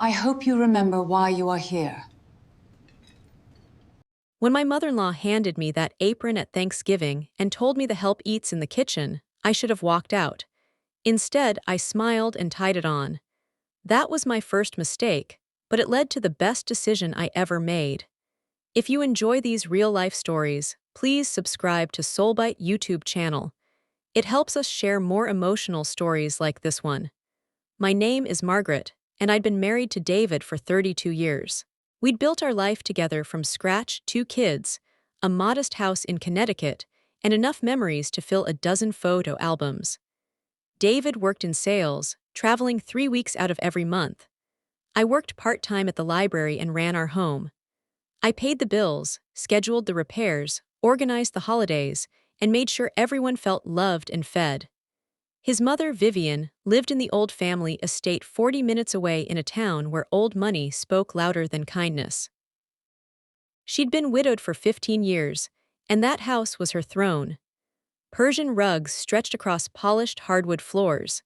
I hope you remember why you are here. When my mother-in-law handed me that apron at Thanksgiving and told me the help eats in the kitchen, I should have walked out. Instead, I smiled and tied it on. That was my first mistake, but it led to the best decision I ever made. If you enjoy these real-life stories, please subscribe to Soulbyte YouTube channel. It helps us share more emotional stories like this one. My name is Margaret, and I'd been married to David for 32 years. We'd built our life together from scratch, 2 kids, a modest house in Connecticut, and enough memories to fill a dozen photo albums. David worked in sales, traveling 3 weeks out of every month. I worked part-time at the library and ran our home. I paid the bills, scheduled the repairs, organized the holidays, and made sure everyone felt loved and fed. His mother, Vivian, lived in the old family estate 40 minutes away in a town where old money spoke louder than kindness. She'd been widowed for 15 years, and that house was her throne. Persian rugs stretched across polished hardwood floors.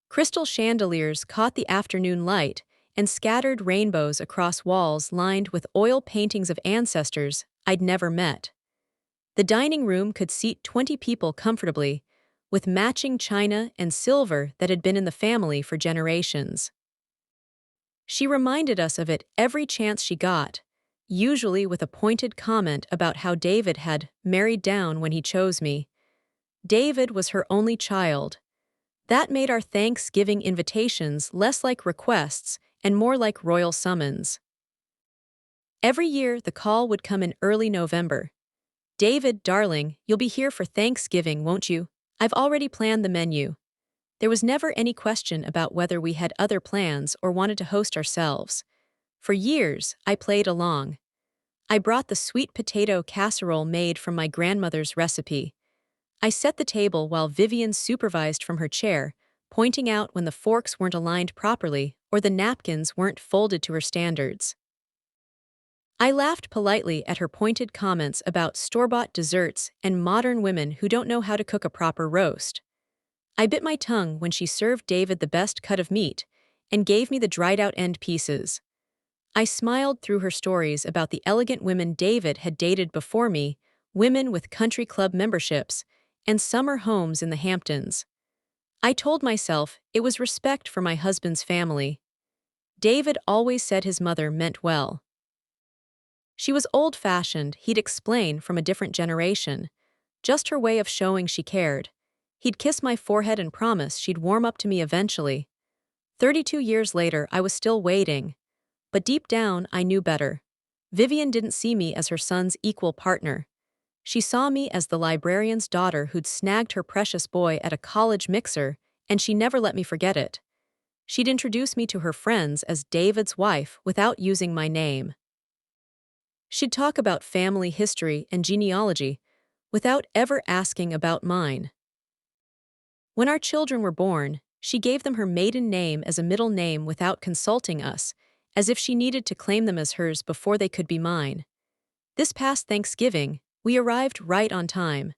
Crystal chandeliers caught the afternoon light and scattered rainbows across walls lined with oil paintings of ancestors I'd never met. The dining room could seat 20 people comfortably, with matching china and silver that had been in the family for generations. She reminded us of it every chance she got, usually with a pointed comment about how David had married down when he chose me. David was her only child. That made our Thanksgiving invitations less like requests and more like royal summons. Every year, the call would come in early November. "David, darling, you'll be here for Thanksgiving, won't you? I've already planned the menu." There was never any question about whether we had other plans or wanted to host ourselves. For years, I played along. I brought the sweet potato casserole made from my grandmother's recipe. I set the table while Vivian supervised from her chair, pointing out when the forks weren't aligned properly or the napkins weren't folded to her standards. I laughed politely at her pointed comments about store-bought desserts and modern women who don't know how to cook a proper roast. I bit my tongue when she served David the best cut of meat and gave me the dried-out end pieces. I smiled through her stories about the elegant women David had dated before me, women with country club memberships, and summer homes in the Hamptons. I told myself it was respect for my husband's family. David always said his mother meant well. She was old-fashioned, he'd explain, from a different generation. Just her way of showing she cared. He'd kiss my forehead and promise she'd warm up to me eventually. 32 years later, I was still waiting. But deep down, I knew better. Vivian didn't see me as her son's equal partner. She saw me as the librarian's daughter who'd snagged her precious boy at a college mixer, and she never let me forget it. She'd introduce me to her friends as David's wife without using my name. She'd talk about family history and genealogy without ever asking about mine. When our children were born, she gave them her maiden name as a middle name without consulting us, as if she needed to claim them as hers before they could be mine. This past Thanksgiving, we arrived right on time.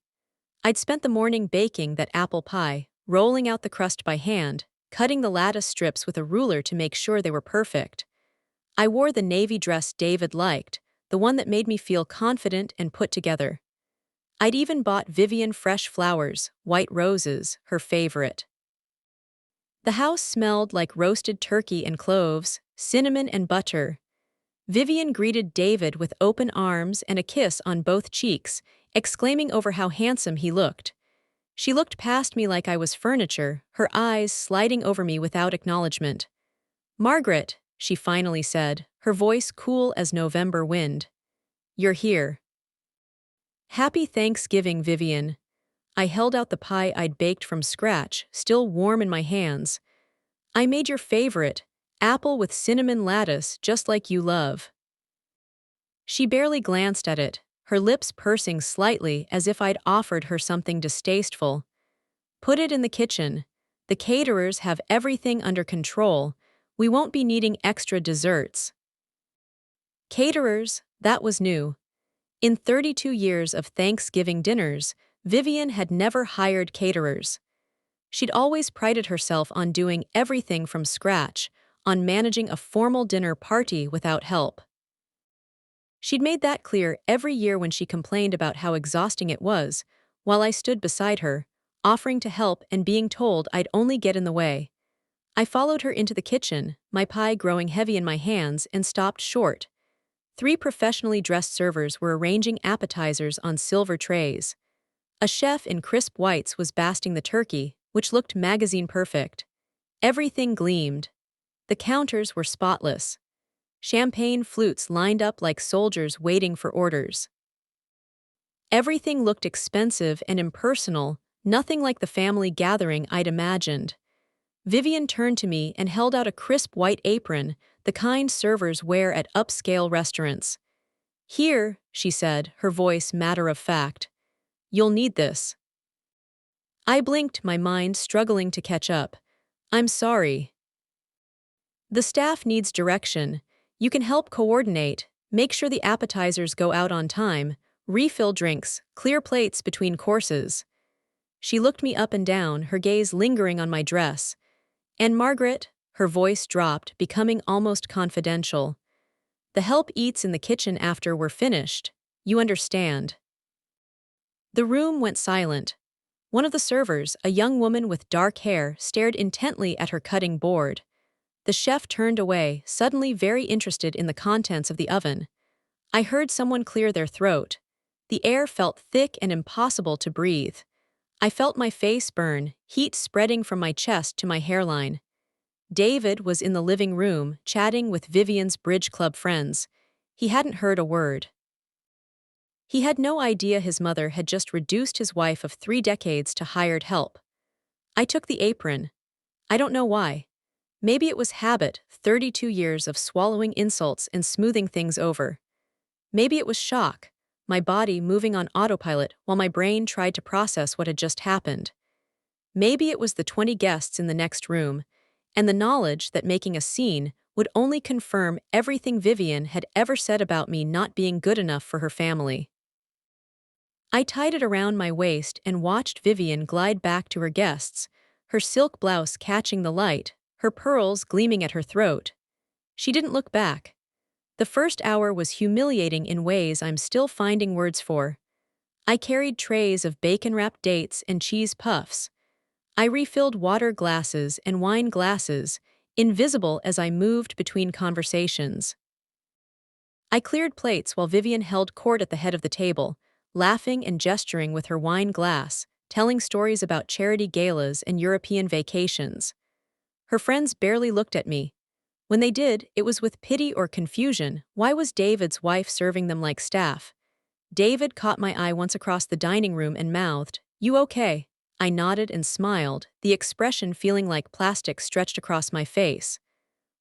I'd spent the morning baking that apple pie, rolling out the crust by hand, cutting the lattice strips with a ruler to make sure they were perfect. I wore the navy dress David liked, the one that made me feel confident and put together. I'd even bought Vivian fresh flowers, white roses, her favorite. The house smelled like roasted turkey and cloves, cinnamon and butter. Vivian greeted David with open arms and a kiss on both cheeks, exclaiming over how handsome he looked. She looked past me like I was furniture, her eyes sliding over me without acknowledgement. "Margaret," she finally said, her voice cool as November wind. "You're here." "Happy Thanksgiving, Vivian." I held out the pie I'd baked from scratch, still warm in my hands. "I made your favorite, apple with cinnamon lattice, just like you love." She barely glanced at it, her lips pursing slightly as if I'd offered her something distasteful. "Put it in the kitchen. The caterers have everything under control. We won't be needing extra desserts." Caterers, that was new. In 32 years of Thanksgiving dinners, Vivian had never hired caterers. She'd always prided herself on doing everything from scratch, on managing a formal dinner party without help. She'd made that clear every year when she complained about how exhausting it was, while I stood beside her, offering to help and being told I'd only get in the way. I followed her into the kitchen, my pie growing heavy in my hands, and stopped short. 3 professionally dressed servers were arranging appetizers on silver trays. A chef in crisp whites was basting the turkey, which looked magazine perfect. Everything gleamed. The counters were spotless. Champagne flutes lined up like soldiers waiting for orders. Everything looked expensive and impersonal, nothing like the family gathering I'd imagined. Vivian turned to me and held out a crisp white apron, the kind servers wear at upscale restaurants. "Here," she said, her voice matter of fact. "You'll need this." I blinked, my mind struggling to catch up. "I'm sorry." "The staff needs direction. You can help coordinate, make sure the appetizers go out on time, refill drinks, clear plates between courses." She looked me up and down, her gaze lingering on my dress. "And Margaret," her voice dropped, becoming almost confidential. "The help eats in the kitchen after we're finished. You understand." The room went silent. One of the servers, a young woman with dark hair, stared intently at her cutting board. The chef turned away, suddenly very interested in the contents of the oven. I heard someone clear their throat. The air felt thick and impossible to breathe. I felt my face burn, heat spreading from my chest to my hairline. David was in the living room, chatting with Vivian's bridge club friends. He hadn't heard a word. He had no idea his mother had just reduced his wife of 3 decades to hired help. I took the apron. I don't know why. Maybe it was habit, 32 years of swallowing insults and smoothing things over. Maybe it was shock, my body moving on autopilot while my brain tried to process what had just happened. Maybe it was the 20 guests in the next room, and the knowledge that making a scene would only confirm everything Vivian had ever said about me not being good enough for her family. I tied it around my waist and watched Vivian glide back to her guests, her silk blouse catching the light, her pearls gleaming at her throat. She didn't look back. The first hour was humiliating in ways I'm still finding words for. I carried trays of bacon-wrapped dates and cheese puffs. I refilled water glasses and wine glasses, invisible as I moved between conversations. I cleared plates while Vivian held court at the head of the table, laughing and gesturing with her wine glass, telling stories about charity galas and European vacations. Her friends barely looked at me. When they did, it was with pity or confusion. Why was David's wife serving them like staff? David caught my eye once across the dining room and mouthed, "You okay?" I nodded and smiled, the expression feeling like plastic stretched across my face.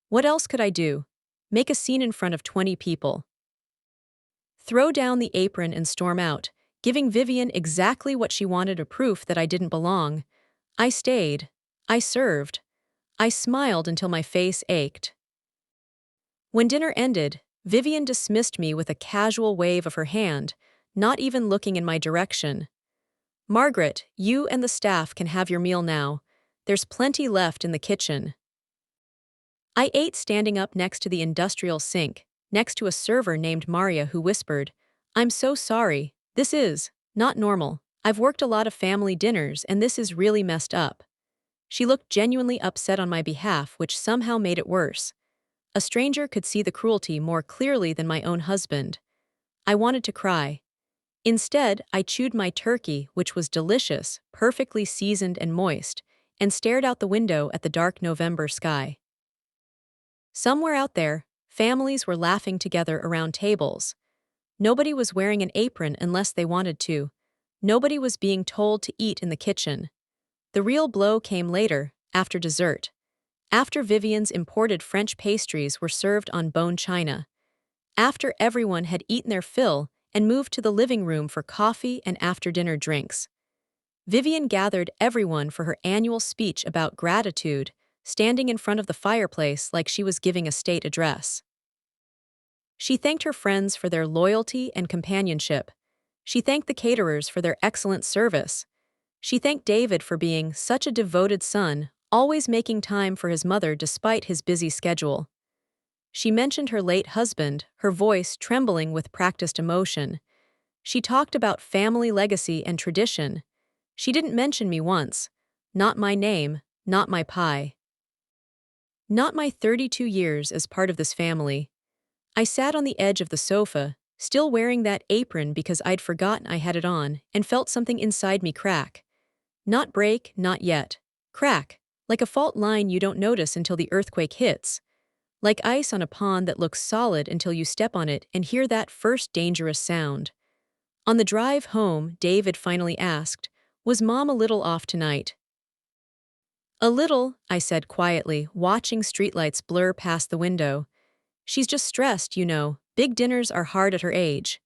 What else could I do? Make a scene in front of 20 people. Throw down the apron and storm out, giving Vivian exactly what she wanted, a proof that I didn't belong. I stayed. I served. I smiled until my face ached. When dinner ended, Vivian dismissed me with a casual wave of her hand, not even looking in my direction. "Margaret, you and the staff can have your meal now. There's plenty left in the kitchen." I ate standing up next to the industrial sink, next to a server named Maria who whispered, "I'm so sorry. This is not normal. I've worked a lot of family dinners and this is really messed up." She looked genuinely upset on my behalf, which somehow made it worse. A stranger could see the cruelty more clearly than my own husband. I wanted to cry. Instead, I chewed my turkey, which was delicious, perfectly seasoned and moist, and stared out the window at the dark November sky. Somewhere out there, families were laughing together around tables. Nobody was wearing an apron unless they wanted to. Nobody was being told to eat in the kitchen. The real blow came later, after dessert. After Vivian's imported French pastries were served on bone china. After everyone had eaten their fill and moved to the living room for coffee and after-dinner drinks. Vivian gathered everyone for her annual speech about gratitude, standing in front of the fireplace like she was giving a state address. She thanked her friends for their loyalty and companionship. She thanked the caterers for their excellent service. She thanked David for being such a devoted son, always making time for his mother despite his busy schedule. She mentioned her late husband, her voice trembling with practiced emotion. She talked about family legacy and tradition. She didn't mention me once. Not my name, not my pie. Not my 32 years as part of this family. I sat on the edge of the sofa, still wearing that apron because I'd forgotten I had it on, and felt something inside me crack. Not break, not yet. Crack, like a fault line you don't notice until the earthquake hits. Like ice on a pond that looks solid until you step on it and hear that first dangerous sound. On the drive home, David finally asked, "Was Mom a little off tonight?" "A little," I said quietly, watching streetlights blur past the window. "She's just stressed, you know. Big dinners are hard at her age."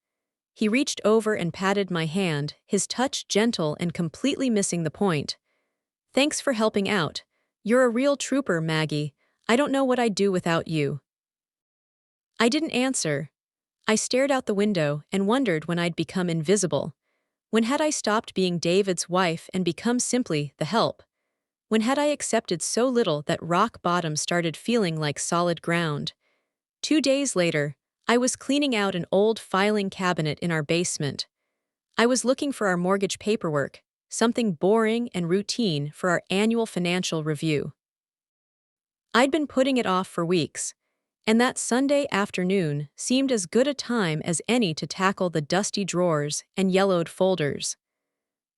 He reached over and patted my hand, his touch gentle and completely missing the point. "Thanks for helping out. You're a real trooper, Maggie. I don't know what I'd do without you." I didn't answer. I stared out the window and wondered when I'd become invisible. When had I stopped being David's wife and become simply the help? When had I accepted so little that rock bottom started feeling like solid ground? 2 days later, I was cleaning out an old filing cabinet in our basement. I was looking for our mortgage paperwork, something boring and routine for our annual financial review. I'd been putting it off for weeks, and that Sunday afternoon seemed as good a time as any to tackle the dusty drawers and yellowed folders.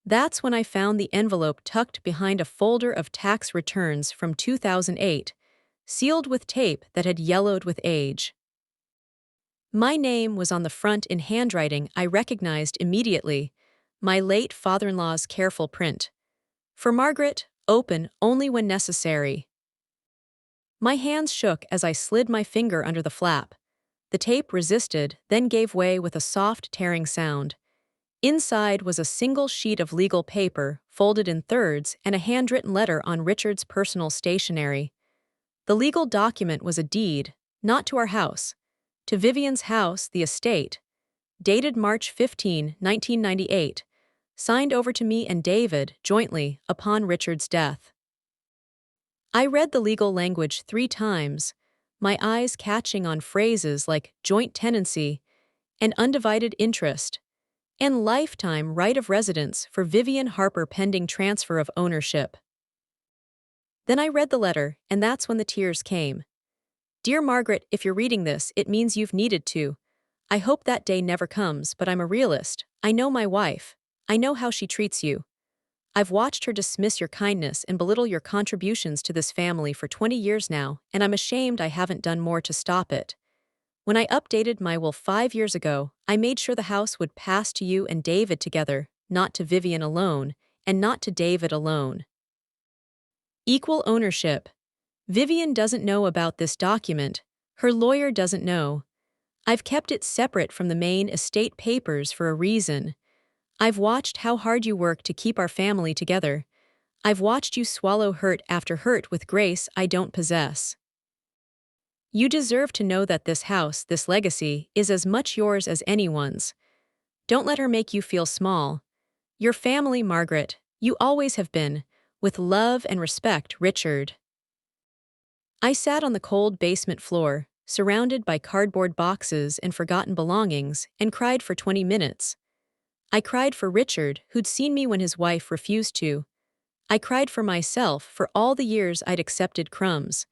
That's when I found the envelope tucked behind a folder of tax returns from 2008, sealed with tape that had yellowed with age. My name was on the front in handwriting I recognized immediately, my late father-in-law's careful print. For Margaret, open only when necessary. My hands shook as I slid my finger under the flap. The tape resisted, then gave way with a soft tearing sound. Inside was a single sheet of legal paper, folded in thirds, and a handwritten letter on Richard's personal stationery. The legal document was a deed, not to our house. To Vivian's house, the estate. Dated March 15, 1998. Signed over to me and David, jointly, upon Richard's death. I read the legal language 3 times, my eyes catching on phrases like joint tenancy and undivided interest, and lifetime right of residence for Vivian Harper pending transfer of ownership. Then I read the letter, and that's when the tears came. "Dear Margaret, if you're reading this, it means you've needed to. I hope that day never comes, but I'm a realist. I know my wife. I know how she treats you. I've watched her dismiss your kindness and belittle your contributions to this family for 20 years now, and I'm ashamed I haven't done more to stop it. When I updated my will 5 years ago, I made sure the house would pass to you and David together, not to Vivian alone, and not to David alone. Equal ownership. Vivian doesn't know about this document. Her lawyer doesn't know. I've kept it separate from the main estate papers for a reason. I've watched how hard you work to keep our family together. I've watched you swallow hurt after hurt with grace I don't possess. You deserve to know that this house, this legacy, is as much yours as anyone's. Don't let her make you feel small. Your family, Margaret, you always have been. With love and respect, Richard." I sat on the cold basement floor, surrounded by cardboard boxes and forgotten belongings, and cried for 20 minutes. I cried for Richard, who'd seen me when his wife refused to. I cried for myself for all the years I'd accepted crumbs.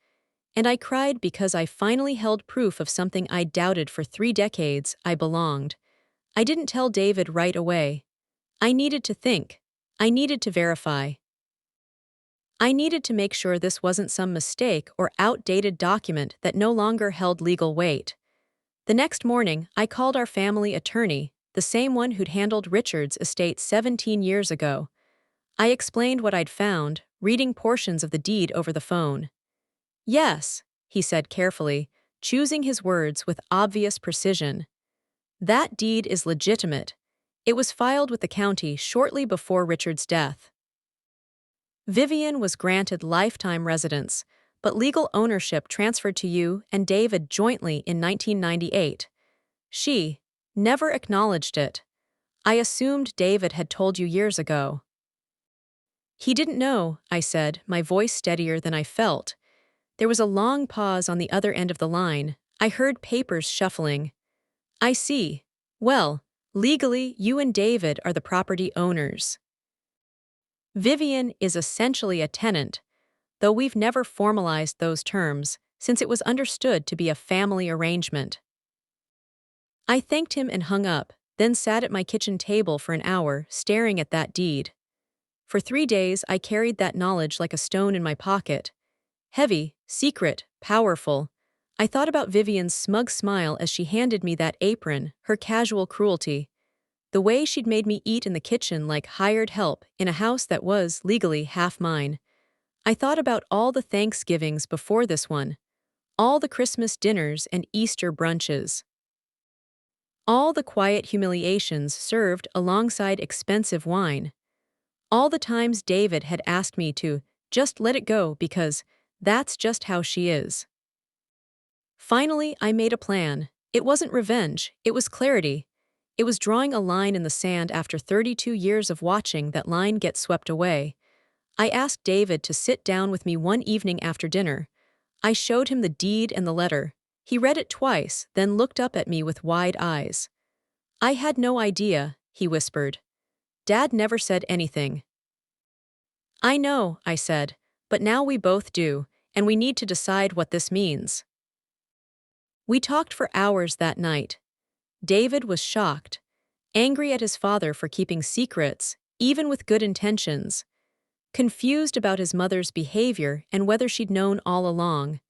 And I cried because I finally held proof of something I doubted for 3 decades: I belonged. I didn't tell David right away. I needed to think. I needed to verify. I needed to make sure this wasn't some mistake or outdated document that no longer held legal weight. The next morning, I called our family attorney, the same one who'd handled Richard's estate 17 years ago. I explained what I'd found, reading portions of the deed over the phone. "Yes," he said carefully, choosing his words with obvious precision. "That deed is legitimate. It was filed with the county shortly before Richard's death. Vivian was granted lifetime residence, but legal ownership transferred to you and David jointly in 1998. She never acknowledged it. I assumed David had told you years ago." He didn't know, I said, my voice steadier than I felt. There was a long pause on the other end of the line. I heard papers shuffling. I see. Well, legally, you and David are the property owners. Vivian is essentially a tenant, though we've never formalized those terms since it was understood to be a family arrangement. I thanked him and hung up, then sat at my kitchen table for an hour, staring at that deed. For 3 days, I carried that knowledge like a stone in my pocket. Heavy, secret, powerful. I thought about Vivian's smug smile as she handed me that apron, her casual cruelty. The way she'd made me eat in the kitchen like hired help in a house that was, legally, half mine. I thought about all the Thanksgivings before this one. All the Christmas dinners and Easter brunches. All the quiet humiliations served alongside expensive wine. All the times David had asked me to just let it go because that's just how she is. Finally, I made a plan. It wasn't revenge, it was clarity. It was drawing a line in the sand after 32 years of watching that line get swept away. I asked David to sit down with me one evening after dinner. I showed him the deed and the letter. He read it twice, then looked up at me with wide eyes. I had no idea, he whispered. Dad never said anything. I know, I said, but now we both do, and we need to decide what this means. We talked for hours that night. David was shocked, angry at his father for keeping secrets, even with good intentions, confused about his mother's behavior and whether she'd known all along.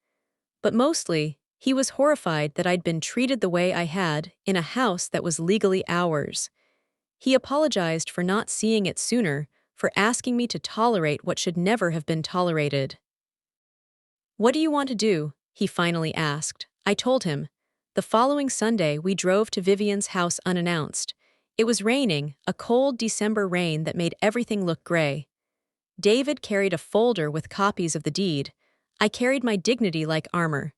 But mostly, he was horrified that I'd been treated the way I had in a house that was legally ours. He apologized for not seeing it sooner, for asking me to tolerate what should never have been tolerated. What do you want to do? He finally asked. I told him. The following Sunday, we drove to Vivian's house unannounced. It was raining, a cold December rain that made everything look gray. David carried a folder with copies of the deed. I carried my dignity like armor.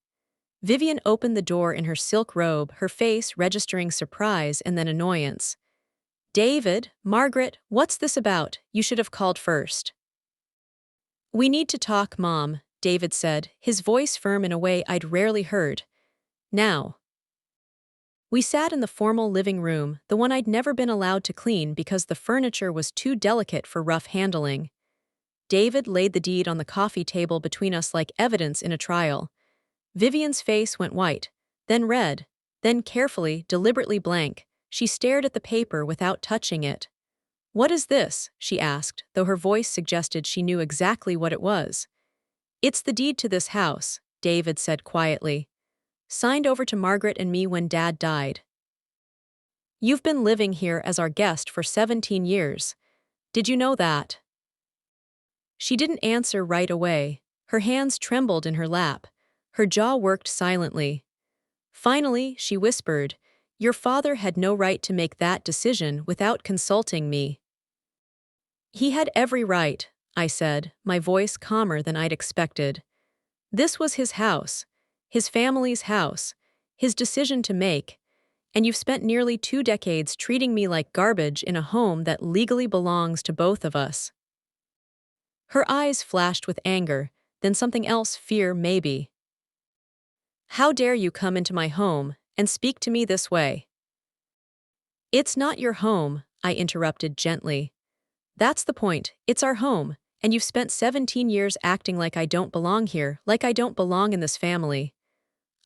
Vivian opened the door in her silk robe, her face registering surprise and then annoyance. David, Margaret, what's this about? You should have called first. We need to talk, Mom, David said, his voice firm in a way I'd rarely heard. Now. We sat in the formal living room, the one I'd never been allowed to clean because the furniture was too delicate for rough handling. David laid the deed on the coffee table between us like evidence in a trial. Vivian's face went white, then red, then carefully, deliberately blank. She stared at the paper without touching it. What is this? She asked, though her voice suggested she knew exactly what it was. It's the deed to this house, David said quietly. Signed over to Margaret and me when Dad died. You've been living here as our guest for 17 years. Did you know that? She didn't answer right away. Her hands trembled in her lap. Her jaw worked silently. Finally, she whispered, Your father had no right to make that decision without consulting me. He had every right, I said, my voice calmer than I'd expected. This was his house, his family's house, his decision to make, and you've spent nearly 2 decades treating me like garbage in a home that legally belongs to both of us. Her eyes flashed with anger, then something else, fear maybe. How dare you come into my home and speak to me this way? It's not your home, I interrupted gently. That's the point, it's our home, and you've spent 17 years acting like I don't belong here, like I don't belong in this family.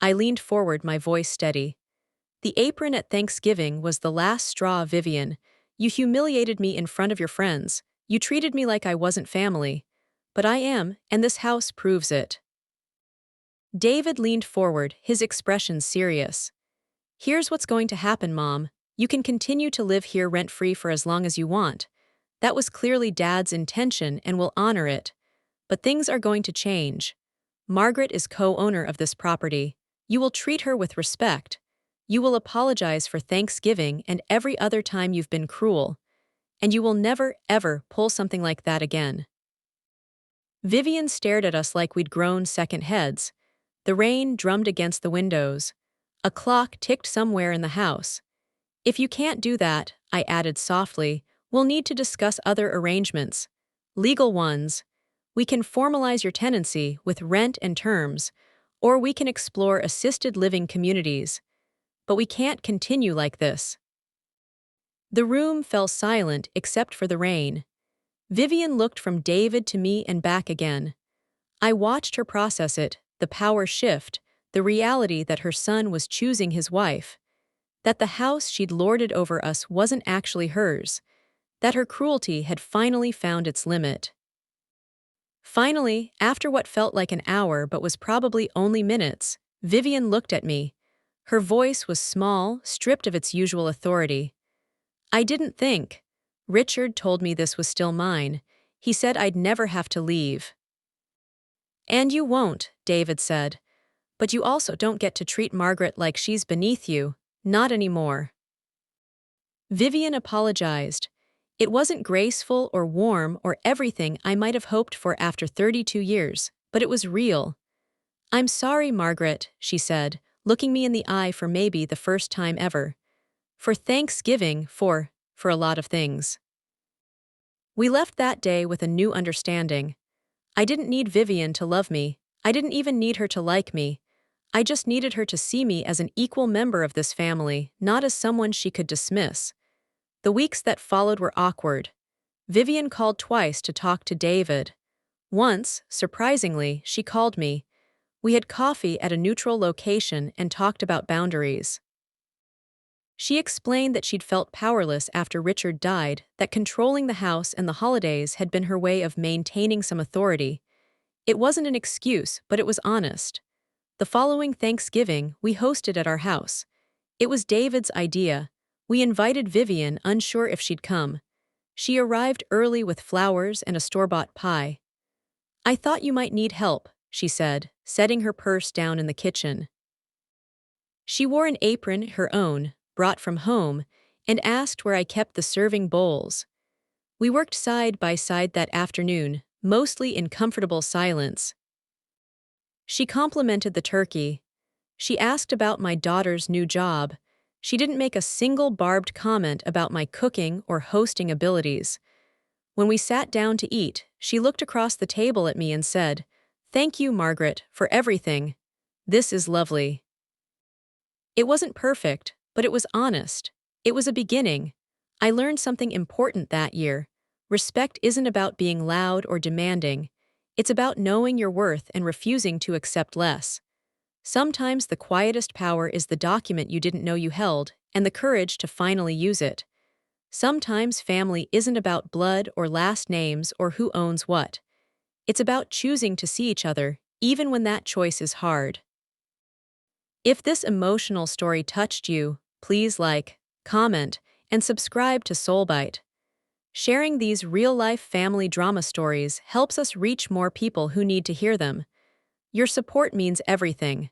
I leaned forward, my voice steady. The apron at Thanksgiving was the last straw, Vivian. You humiliated me in front of your friends. You treated me like I wasn't family. But I am, and this house proves it. David leaned forward, his expression serious. Here's what's going to happen, Mom. You can continue to live here rent-free for as long as you want. That was clearly Dad's intention and we'll honor it. But things are going to change. Margaret is co-owner of this property. You will treat her with respect. You will apologize for Thanksgiving and every other time you've been cruel. And you will never, ever pull something like that again. Vivian stared at us like we'd grown second heads. The rain drummed against the windows. A clock ticked somewhere in the house. If you can't do that, I added softly, we'll need to discuss other arrangements. legal ones. We can formalize your tenancy with rent and terms, or we can explore assisted living communities. But we can't continue like this. The room fell silent except for the rain. Vivian looked from David to me and back again. I watched her process it, the power shift, the reality that her son was choosing his wife, that the house she'd lorded over us wasn't actually hers, that her cruelty had finally found its limit. Finally, after what felt like an hour but was probably only minutes, Vivian looked at me. Her voice was small, stripped of its usual authority. I didn't think. Richard told me this was still mine. He said I'd never have to leave. And you won't, David said. But you also don't get to treat Margaret like she's beneath you, not anymore. Vivian apologized. It wasn't graceful or warm or everything I might have hoped for after 32 years, but it was real. I'm sorry, Margaret, she said, looking me in the eye for maybe the first time ever. For Thanksgiving, for a lot of things. We left that day with a new understanding. I didn't need Vivian to love me. I didn't even need her to like me. I just needed her to see me as an equal member of this family, not as someone she could dismiss. The weeks that followed were awkward. Vivian called twice to talk to David. Once, surprisingly, she called me. We had coffee at a neutral location and talked about boundaries. She explained that she'd felt powerless after Richard died, that controlling the house and the holidays had been her way of maintaining some authority. It wasn't an excuse, but it was honest. The following Thanksgiving, we hosted at our house. It was David's idea. We invited Vivian, unsure if she'd come. She arrived early with flowers and a store-bought pie. I thought you might need help, she said, setting her purse down in the kitchen. She wore an apron, her own, brought from home, and asked where I kept the serving bowls. We worked side by side that afternoon, mostly in comfortable silence. She complimented the turkey. She asked about my daughter's new job. She didn't make a single barbed comment about my cooking or hosting abilities. When we sat down to eat, she looked across the table at me and said, "Thank you, Margaret, for everything. This is lovely." It wasn't perfect, but it was honest. It was a beginning. I learned something important that year. Respect isn't about being loud or demanding. It's about knowing your worth and refusing to accept less. Sometimes the quietest power is the document you didn't know you held and the courage to finally use it. Sometimes family isn't about blood or last names or who owns what. It's about choosing to see each other, even when that choice is hard. If this emotional story touched you, please like, comment, and subscribe to Soulbyte. Sharing these real-life family drama stories helps us reach more people who need to hear them. Your support means everything.